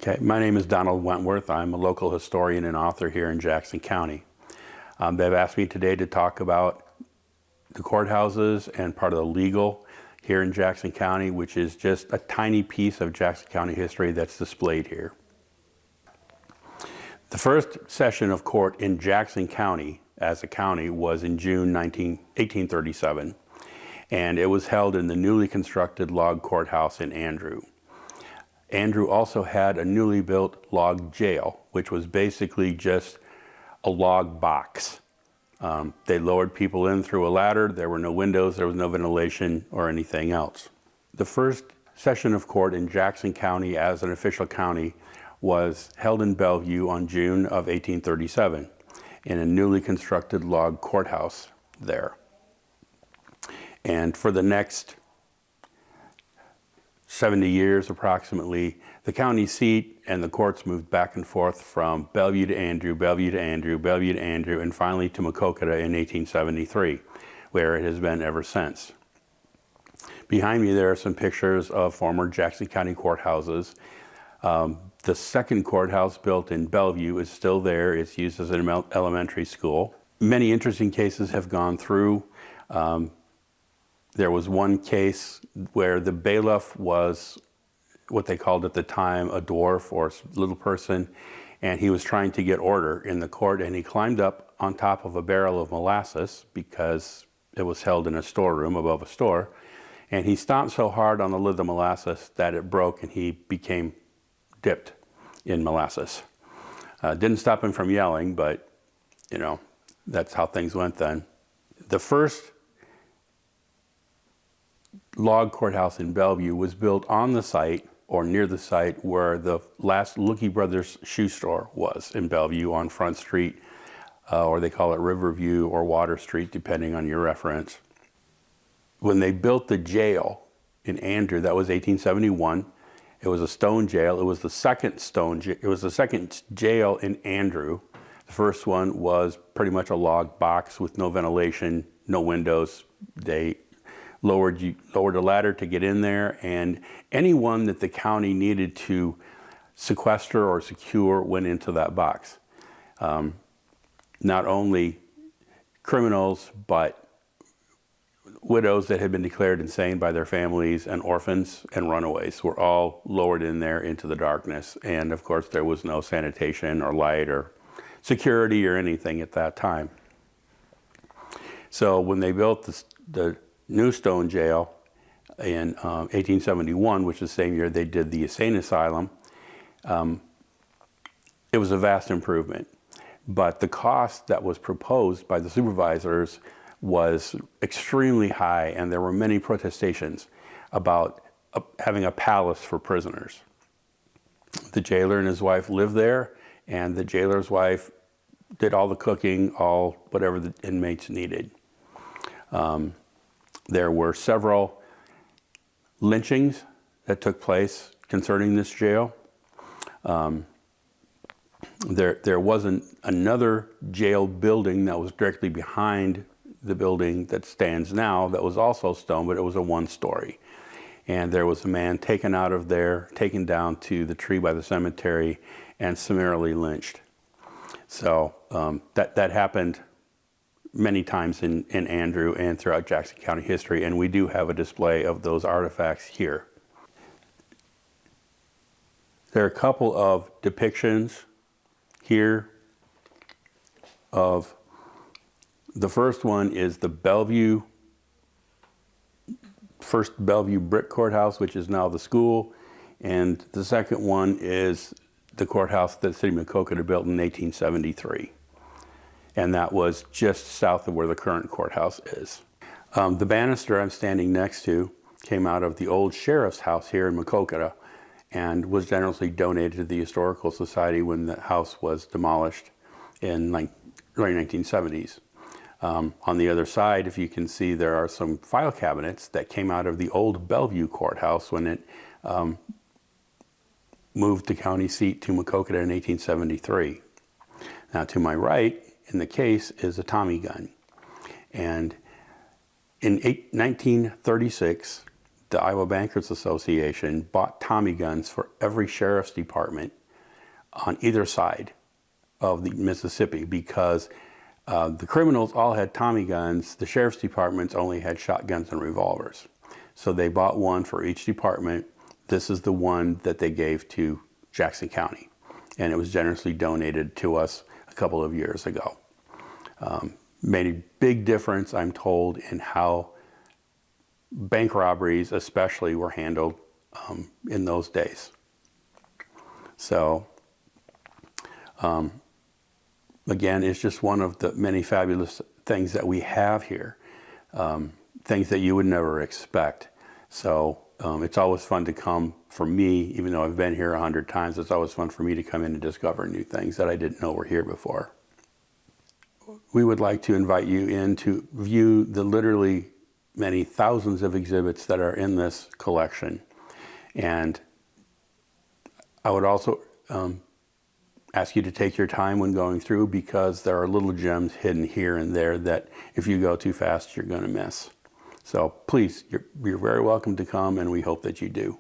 Okay, my name is Donald Wentworth. I'm a local historian and author here in Jackson County. They've asked me today to talk about the courthouses and part of the legal here in Jackson County, which is just a tiny piece of Jackson County history that's displayed here. The first session of court in Jackson County as a county was in June 1837, and it was held in the newly constructed log courthouse in Andrew. Andrew also had a newly built log jail, which was basically just a log box. They lowered people in through a ladder. There were no windows, there was no ventilation or anything else. The first session of court in Jackson County as an official county was held in Bellevue on June of 1837 in a newly constructed log courthouse there. And for the next 70 years approximately, the county seat and the courts moved back and forth from Bellevue to Andrew, Bellevue to Andrew, Bellevue to Andrew, and finally to Maquoketa in 1873, where it has been ever since. Behind me there are some pictures of former Jackson County courthouses. The second courthouse built in Bellevue is still there. It's used as an elementary school. Many interesting cases have gone through. There was one case where the bailiff was what they called at the time a dwarf or little person, and he was trying to get order in the court, and he climbed up on top of a barrel of molasses because it was held in a storeroom above a store, and he stomped so hard on the lid of the molasses that it broke and he became dipped in molasses. Didn't stop him from yelling, but you know, that's how things went then. The first log courthouse in Bellevue was built on the site or near the site where the last Lookie Brothers shoe store was in Bellevue on Front Street, or they call it Riverview or Water Street, depending on your reference. When they built the jail in Andrew, that was 1871. It was a stone jail. It was the second jail in Andrew. The first one was pretty much a log box with no ventilation, no windows. They lowered a ladder to get in there, and anyone that the county needed to sequester or secure went into that box. Not only criminals, but widows that had been declared insane by their families and orphans and runaways were all lowered in there into the darkness. And of course there was no sanitation or light or security or anything at that time. So when they built the new stone jail in 1871, which is the same year they did the insane asylum, it was a vast improvement. But the cost that was proposed by the supervisors was extremely high, and there were many protestations about having a palace for prisoners. The jailer and his wife lived there, and the jailer's wife did all the cooking, whatever the inmates needed. There were several lynchings that took place concerning this jail. There wasn't another jail building that was directly behind the building that stands now that was also stone, but it was a one-story. And there was a man taken out of there, taken down to the tree by the cemetery, and summarily lynched. So that happened many times in Andrew and throughout Jackson County history, and we do have a display of those artifacts here. There are a couple of depictions here of, the first one is the first Bellevue brick courthouse, which is now the school, and the second one is the courthouse that the city of Maquoketa built in 1873. And that was just south of where the current courthouse is. The banister I'm standing next to came out of the old sheriff's house here in Maquoketa and was generously donated to the Historical Society when the house was demolished in early 1970s. On the other side, if you can see, there are some file cabinets that came out of the old Bellevue courthouse when it moved the county seat to Maquoketa in 1873. Now to my right in the case is a Tommy gun. And in 1936, the Iowa Bankers Association bought Tommy guns for every sheriff's department on either side of the Mississippi, because the criminals all had Tommy guns, the sheriff's departments only had shotguns and revolvers. So they bought one for each department. This is the one that they gave to Jackson County, and it was generously donated to us a couple of years ago. Made a big difference, I'm told, in how bank robberies especially were handled in those days. So again, it's just one of the many fabulous things that we have here, things that you would never expect. So it's always fun to come for me, even though I've been here 100 times, it's always fun for me to come in and discover new things that I didn't know were here before. We would like to invite you in to view the literally many thousands of exhibits that are in this collection. And I would also ask you to take your time when going through, because there are little gems hidden here and there that if you go too fast, you're going to miss. So please, you're very welcome to come, and we hope that you do.